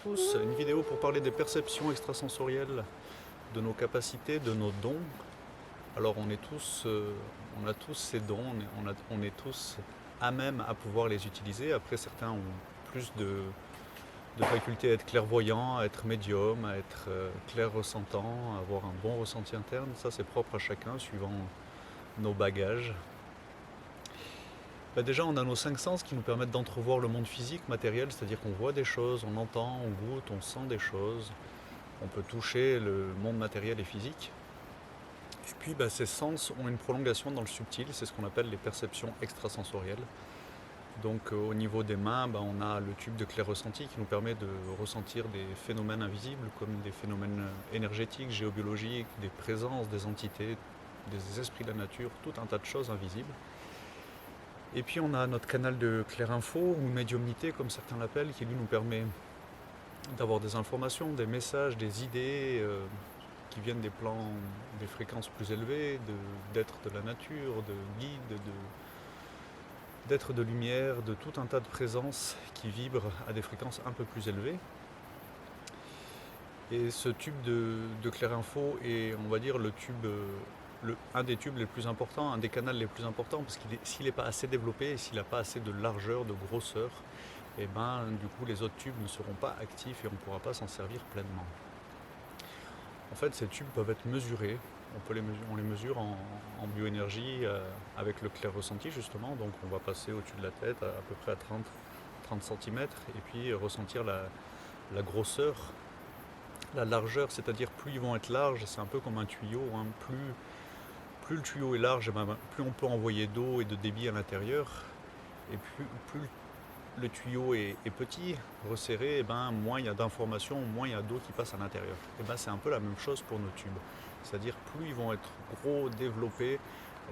tous, une vidéo pour parler des perceptions extrasensorielles, de nos capacités, de nos dons. Alors on a tous ces dons, on est tous à même à pouvoir les utiliser. Après certains ont plus de faculté à être clairvoyant, à être médium, à être clair ressentant, à avoir un bon ressenti interne. Ça c'est propre à chacun suivant nos bagages. Déjà, on a nos cinq sens qui nous permettent d'entrevoir le monde physique, matériel, c'est-à-dire qu'on voit des choses, on entend, on goûte, on sent des choses. On peut toucher le monde matériel et physique. Et puis, ces sens ont une prolongation dans le subtil, c'est ce qu'on appelle les perceptions extrasensorielles. Donc, au niveau des mains, on a le tube de clair ressenti qui nous permet de ressentir des phénomènes invisibles, comme des phénomènes énergétiques, géobiologiques, des présences, des entités, des esprits de la nature, tout un tas de choses invisibles. Et puis on a notre canal de clair info ou médiumnité comme certains l'appellent, qui lui nous permet d'avoir des informations, des messages, des idées qui viennent des plans, des fréquences plus élevées, d'êtres de la nature, de guides, d'êtres de lumière, de tout un tas de présences qui vibrent à des fréquences un peu plus élevées. Et ce tube de clair info est, on va dire, un des tubes les plus importants, un des canaux les plus importants, parce qu'il s'il n'est pas assez développé, s'il n'a pas assez de largeur, de grosseur, et du coup les autres tubes ne seront pas actifs et on ne pourra pas s'en servir pleinement. En fait, ces tubes peuvent être mesurés, on les mesure en bioénergie avec le clair ressenti justement, donc on va passer au-dessus de la tête à peu près à 30 cm et puis ressentir la grosseur, la largeur, c'est-à-dire plus ils vont être larges, c'est un peu comme un tuyau, hein, plus le tuyau est large, plus on peut envoyer d'eau et de débit à l'intérieur, et plus le tuyau est petit, resserré, moins il y a d'informations, moins il y a d'eau qui passe à l'intérieur. C'est un peu la même chose pour nos tubes. C'est-à-dire plus ils vont être gros, développés,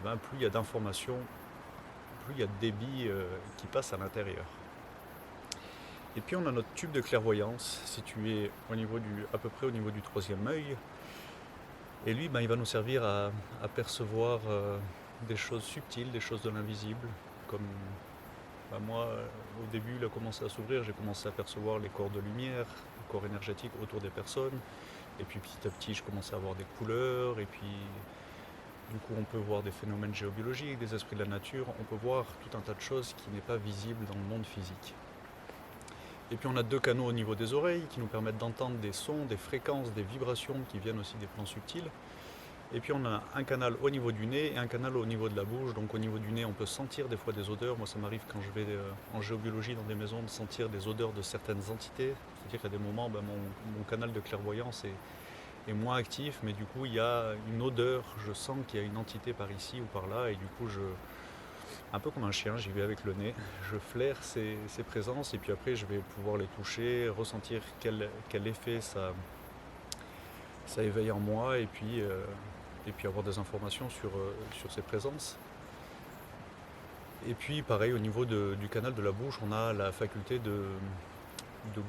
plus il y a d'informations, plus il y a de débit qui passe à l'intérieur. Et puis on a notre tube de clairvoyance situé à peu près au niveau du troisième œil. Et lui, il va nous servir à percevoir des choses subtiles, des choses de l'invisible. Comme moi, au début, il a commencé à s'ouvrir, j'ai commencé à percevoir les corps de lumière, les corps énergétiques autour des personnes. Et puis petit à petit, je commençais à voir des couleurs. Et puis, du coup, on peut voir des phénomènes géobiologiques, des esprits de la nature. On peut voir tout un tas de choses qui n'est pas visible dans le monde physique. Et puis on a deux canaux au niveau des oreilles qui nous permettent d'entendre des sons, des fréquences, des vibrations qui viennent aussi des plans subtils. Et puis on a un canal au niveau du nez et un canal au niveau de la bouche. Donc au niveau du nez, on peut sentir des fois des odeurs. Moi, ça m'arrive quand je vais en géobiologie dans des maisons de sentir des odeurs de certaines entités. C'est-à-dire qu'à des moments, mon canal de clairvoyance est moins actif, mais du coup, il y a une odeur. Je sens qu'il y a une entité par ici ou par là, et du coup, un peu comme un chien, j'y vais avec le nez, je flaire ces présences et puis après je vais pouvoir les toucher, ressentir quel effet ça éveille en moi et puis avoir des informations sur ces présences. Et puis pareil au niveau du canal de la bouche, on a la faculté de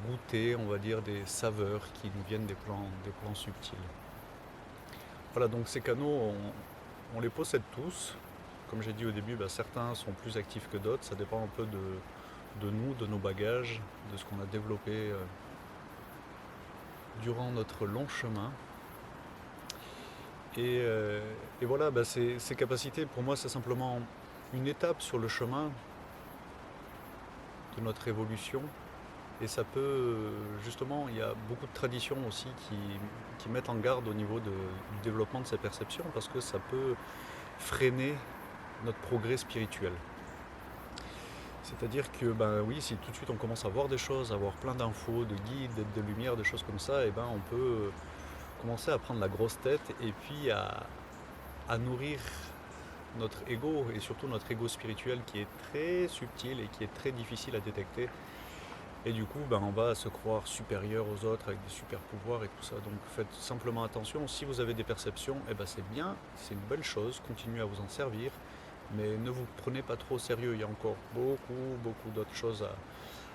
goûter, on va dire, des saveurs qui nous viennent des plans subtils. Voilà, donc ces canaux, on les possède tous. Comme j'ai dit au début, certains sont plus actifs que d'autres, ça dépend un peu de nous, de nos bagages, de ce qu'on a développé durant notre long chemin. Et voilà, ces capacités, pour moi, c'est simplement une étape sur le chemin de notre évolution. Et ça peut, justement, il y a beaucoup de traditions aussi qui mettent en garde au niveau du développement de ces perceptions, parce que ça peut freiner notre progrès spirituel. C'est-à-dire que oui, si tout de suite on commence à voir des choses, à voir plein d'infos, de guides, de lumière, de choses comme ça, on peut commencer à prendre la grosse tête et puis à nourrir notre ego et surtout notre ego spirituel qui est très subtil et qui est très difficile à détecter. Et du coup, on va se croire supérieur aux autres avec des super pouvoirs et tout ça. Donc faites simplement attention, si vous avez des perceptions, c'est bien, c'est une bonne chose, continuez à vous en servir. Mais ne vous prenez pas trop au sérieux, il y a encore beaucoup d'autres choses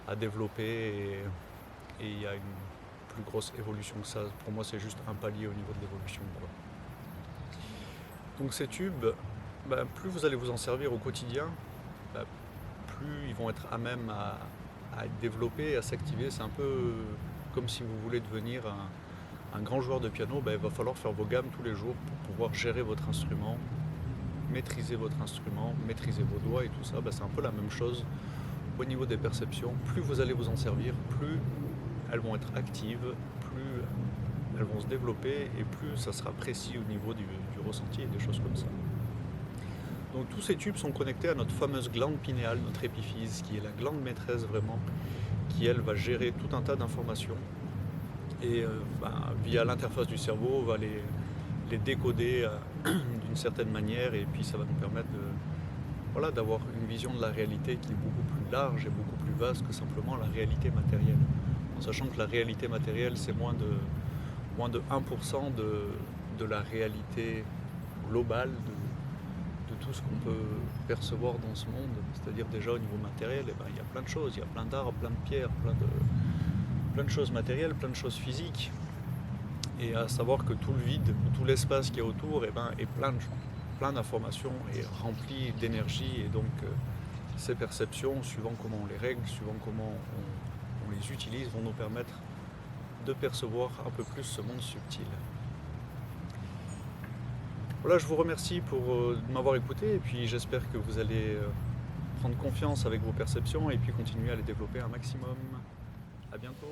à développer et il y a une plus grosse évolution que ça. Pour moi, c'est juste un palier au niveau de l'évolution, quoi. Donc ces tubes, plus vous allez vous en servir au quotidien, plus ils vont être à même à être développés, à s'activer. C'est un peu comme si vous voulez devenir un grand joueur de piano, il va falloir faire vos gammes tous les jours pour pouvoir gérer votre instrument, maîtriser vos doigts et tout ça. C'est un peu la même chose au niveau des perceptions. Plus vous allez vous en servir, plus elles vont être actives, plus elles vont se développer et plus ça sera précis au niveau du ressenti et des choses comme ça. Donc tous ces tubes sont connectés à notre fameuse glande pinéale, notre épiphyse, qui est la glande maîtresse vraiment, qui elle va gérer tout un tas d'informations et via l'interface du cerveau va les décoder d'une certaine manière, et puis ça va nous permettre d'avoir une vision de la réalité qui est beaucoup plus large et beaucoup plus vaste que simplement la réalité matérielle. En sachant que la réalité matérielle c'est moins de 1% de la réalité globale de tout ce qu'on peut percevoir dans ce monde. C'est-à-dire déjà au niveau matériel, il y a plein de choses, il y a plein d'arbres, plein de pierres, plein de choses matérielles, plein de choses physiques. Et à savoir que tout le vide, tout l'espace qu'il y a autour est plein d'informations et rempli d'énergie. Et donc ces perceptions, suivant comment on les règle, suivant comment on les utilise, vont nous permettre de percevoir un peu plus ce monde subtil. Voilà, je vous remercie pour m'avoir écouté, et puis j'espère que vous allez prendre confiance avec vos perceptions et puis continuer à les développer un maximum. À bientôt.